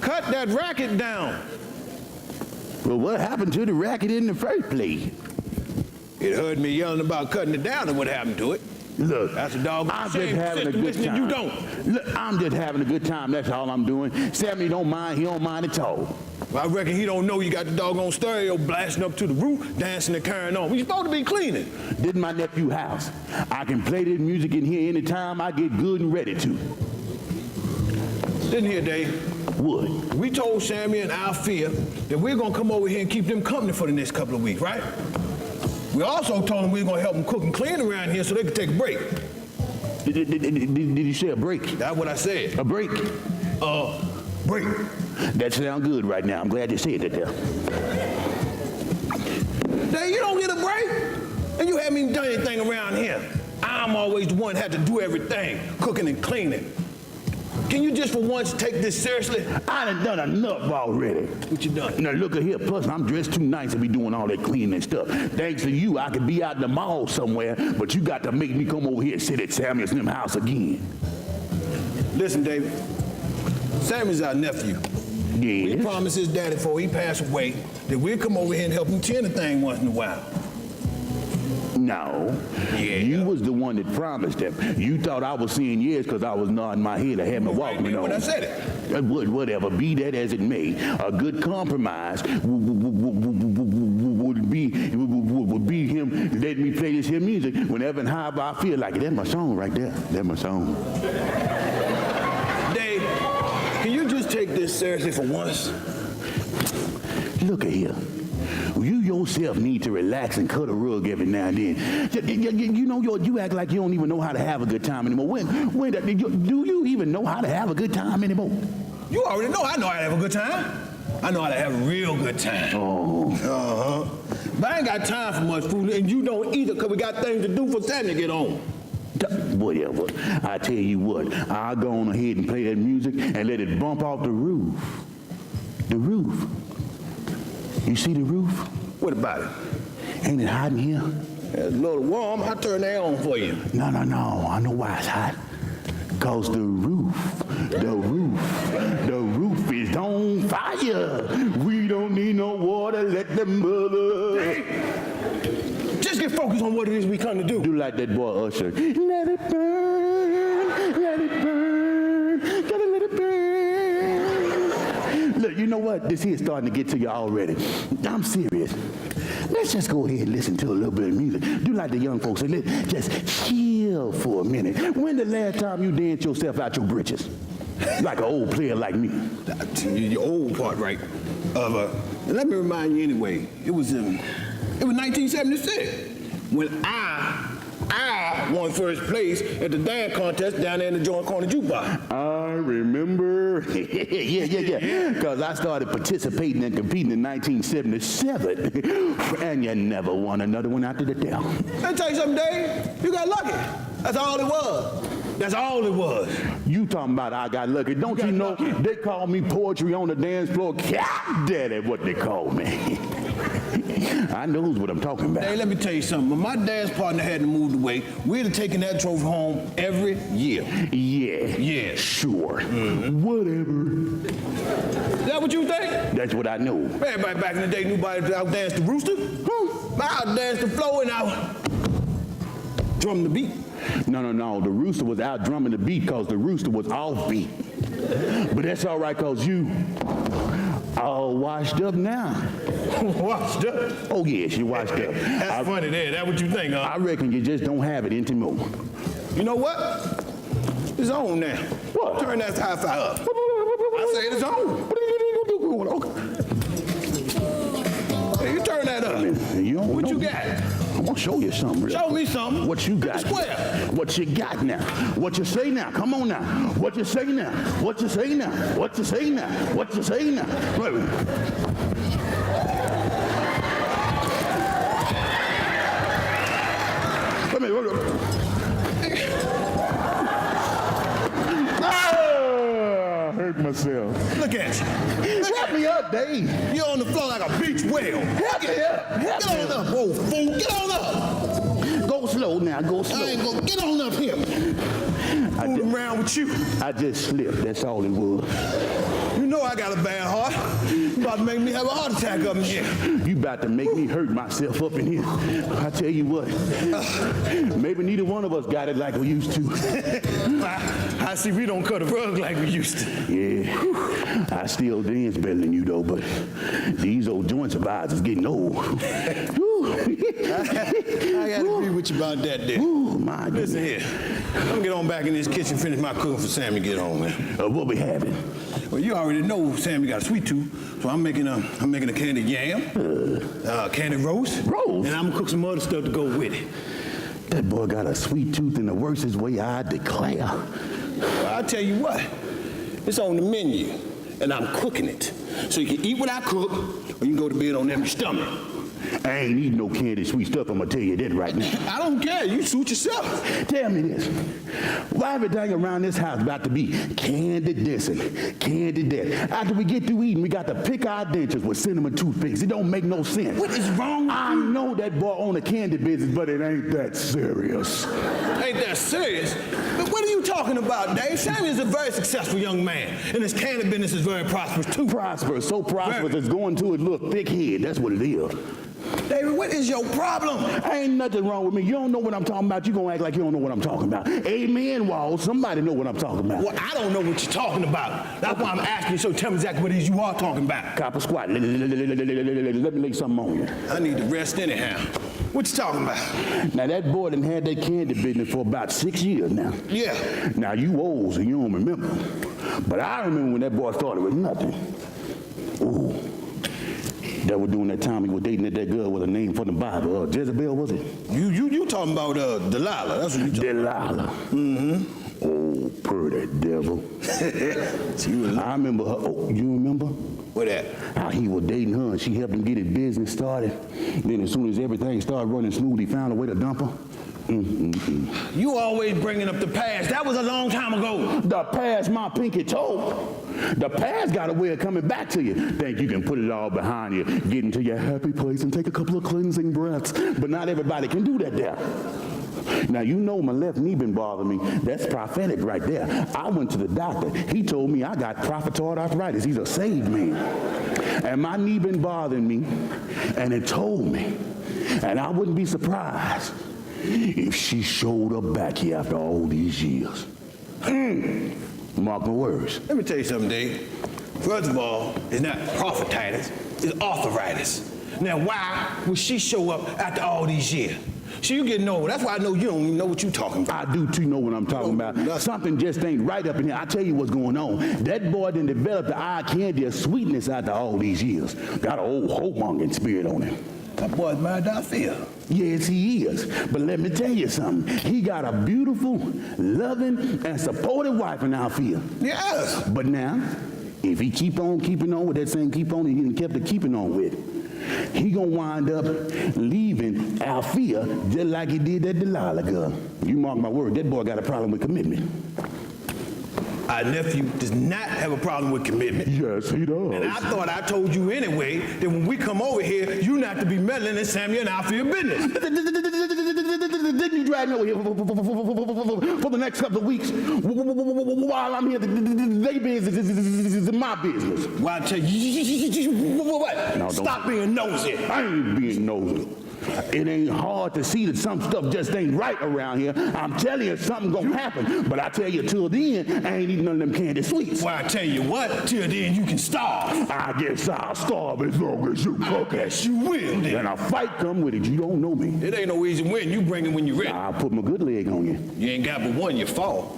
Cut that racket down. Well, what happened to the racket in the first place? It heard me yelling about cutting it down and what happened to it. Look, that's a dog. I'm just having a good time. You don't. Look, I'm just having a good time. That's all I'm doing. Sammy don't mind. He don't mind at all. Well, I reckon he don't know you got the doggone stereo blasting up to the roof, dancing and carrying on. We supposed to be cleaning. This is my nephew's house. I can play this music in here anytime I get good and ready to. Didn't hear, Dave. What? We told Sammy and Althea that we're going to come over here and keep them company for the next couple of weeks, right? We also told them we were going to help them cook and clean around here so they could take a break. Did you say a break? That's what I said. A break? Break. That sounds good right now. I'm glad you said that there. Dave, you don't get a break? And you haven't even done anything around here. I'm always the one that had to do everything, cooking and cleaning. Can you just for once take this seriously? I done done enough already. What you done? Now look at here, plus I'm dressed too nice to be doing all that cleaning and stuff. Thanks to you, I could be out in the mall somewhere, but you got to make me come over here and sit at Samuel's house again. Listen, David. Sammy's our nephew. Yes. We promised his daddy before he passed away that we'd come over here and help him tend the thing once in a while. No. Yeah. You was the one that promised him. You thought I was saying yes because I was nodding my head or had my walkman on. When I said it. Whatever, be that as it may, a good compromise would be him letting me play this here music whenever and however I feel like it. That's my song right there. That's my song. Dave, can you just take this seriously for once? Look at here. You yourself need to relax and cut a rug every now and then. You know, you act like you don't even know how to have a good time anymore. Do you even know how to have a good time anymore? You already know I know how to have a good time. I know how to have a real good time. Oh. Uh-huh. But I ain't got time for much food, and you don't either, because we got things to do for Sammy to get on. Whatever. I tell you what, I'll go on ahead and play that music and let it bump off the roof. The roof. You see the roof? What about it? Ain't it hot in here? It's a little warm. I'll turn that on for you. No. I know why it's hot. Because the roof is on fire. We don't need no water, let the mother. Hey, just get focused on what it is we come to do. Do like that boy Usher. Let it burn, let it burn, gotta let it burn. Look, you know what? This here is starting to get to you already. I'm serious. Let's just go ahead and listen to a little bit of music. Do like the young folks say, just chill for a minute. When the last time you danced yourself out your britches? Like an old player like me. Your old part, right? Let me remind you anyway. It was 1976 when I won first place at the dance contest down there in the Joint Corner Jukebox. I remember. Yeah. Because I started participating and competing in 1977. And you never won another one after the death. Let me tell you something, Dave. You got lucky. That's all it was. That's all it was. You talking about I got lucky. Don't you know lucky. They call me poetry on the dance floor? Cat daddy, what they call me. I knows what I'm talking about. Hey, let me tell you something. When my dance partner hadn't moved away, we'd have taken that trophy home every year. Yeah. Sure. Mm-hmm. Whatever. Is that what you think? That's what I know. Everybody back in the day knew about to outdance the rooster. I outdanced the floor and I drum the beat. No. The rooster was out drumming the beat because the rooster was off beat. But that's all right because you all washed up now. Washed up? Oh, yes, you washed up. That's funny there. That's what you think, huh? I reckon you just don't have it anymore. You know what? It's on now. What? Turn that hi-fi up. I say it's on. Hey, you turn that up. What you got? I'm gonna show you something. Show me something. What you got? Square. What you got now? What you say now? Come on now. What you say now? What you say now? What you say now? What you say now? Wait. I hurt myself. Look at you. Help me up, Dave. You're on the floor like a beach whale. Help me up. Help Get me on up. up, old fool. Get on up. Go slow now, go slow. I ain't gonna get on up here. Fooling around with you. I just slipped, that's all it was. You know I got a bad heart. You about to make me have a heart attack up in here. You about to make me hurt myself up in here. I tell you what, maybe neither one of us got it like we used to. I see we don't cut a rug like we used to. Yeah, I still dance better than you though, but these old joint survivors getting old. I gotta agree with you about that there. Ooh, my goodness. Listen here. I'm gonna get on back in this kitchen, finish my cooking for Sammy to get home, man. What we having? Well, you already know Sammy got a sweet tooth, so I'm making a candied yam, candied roast. Roast? And I'm gonna cook some other stuff to go with it. That boy got a sweet tooth in the worstest way, I declare. Well, I'll tell you what, it's on the menu, and I'm cooking it. So you can eat what I cook, or you can go to bed on an empty stomach. I ain't eating no candy sweet stuff, I'm gonna tell you that right now. I don't care, you suit yourself. Tell me this, why everything around this house about to be candy this and candy that? After we get through eating, we got to pick our dentures with cinnamon toothpicks. It don't make no sense. What is wrong with I know that boy own a candy business, but it ain't that serious. Ain't that serious? But what are you talking about, Dave? Sammy is a very successful young man, and his candy business is very prosperous, too. Prosperous, so prosperous, it's going to his little thick head. That's what it is. David, what is your problem? Ain't nothing wrong with me. You don't know what I'm talking about. You gonna act like you don't know what I'm talking about. Amen, Wall. Somebody know what I'm talking about. Well, I don't know what you're talking about. That's why I'm asking you, so tell me exactly what it is you are talking about. Copper squat. Let me lay something on you. I need to rest anyhow. What you talking about? Now, that boy done had that candy business for about 6 years now. Yeah. Now, you old, so you don't remember. But I remember when that boy started with nothing. Ooh. That was during that time he was dating that girl with a name from the Bible. Jezebel, was it? You talking about Delilah. That's what you talking Delilah. Mm-hmm. Oh, pretty devil. I remember her. Oh, you remember? What that? How he was dating her and she helped him get his business started. Then as soon as everything started running smooth, he found a way to dump her. You always bringing up the past. That was a long time ago. The past, my pinky toe. The past got a way of coming back to you. Think you can put it all behind you, get into your happy place and take a couple of cleansing breaths. But not everybody can do that there. Now, you know my left knee been bothering me. That's prophetic right there. I went to the doctor. He told me I got rheumatoid arthritis. He's a saved man. And my knee been bothering me, and it told me. And I wouldn't be surprised if she showed up back here after all these years. Mark my words. Let me tell you something, Dave. First of all, it's not prophetitis, it's arthritis. Now, why would she show up after all these years? See, you getting old. That's why I know you don't even know what you're talking about. I do too know what I'm talking about. Something just ain't right up in here. I tell you what's going on. That boy done developed the eye candy of sweetness after all these years. Got an old hope-mongering spirit on him. That boy's married to Althea. Yes, he is. But let me tell you something. He got a beautiful, loving, and supportive wife in Althea. Yes. But now, if he keep on keeping on with that same keep on he kept it keeping on with, he gonna wind up leaving Althea just like he did that Delilah girl. You mark my word, that boy got a problem with commitment. Our nephew does not have a problem with commitment. Yes, he does. And I thought I told you anyway that when we come over here, you not to be meddling in Samuel and Althea business. Didn't you drag me over here for the next couple of weeks while I'm here? Their business is my business. Why I tell you, what? No, Stop being nosy. I ain't being nosy. It ain't hard to see that some stuff just ain't right around here. I'm telling you, something gonna happen. But I tell you, till then, I ain't eating none of them candy sweets. Why I tell you what, till then you can starve. I guess I'll starve as long as you cook it. You will, then. And a fight come with it. You don't know me. It ain't no easy win. You bring it when you're ready. I'll put my good leg on you. You ain't got but one, you fall.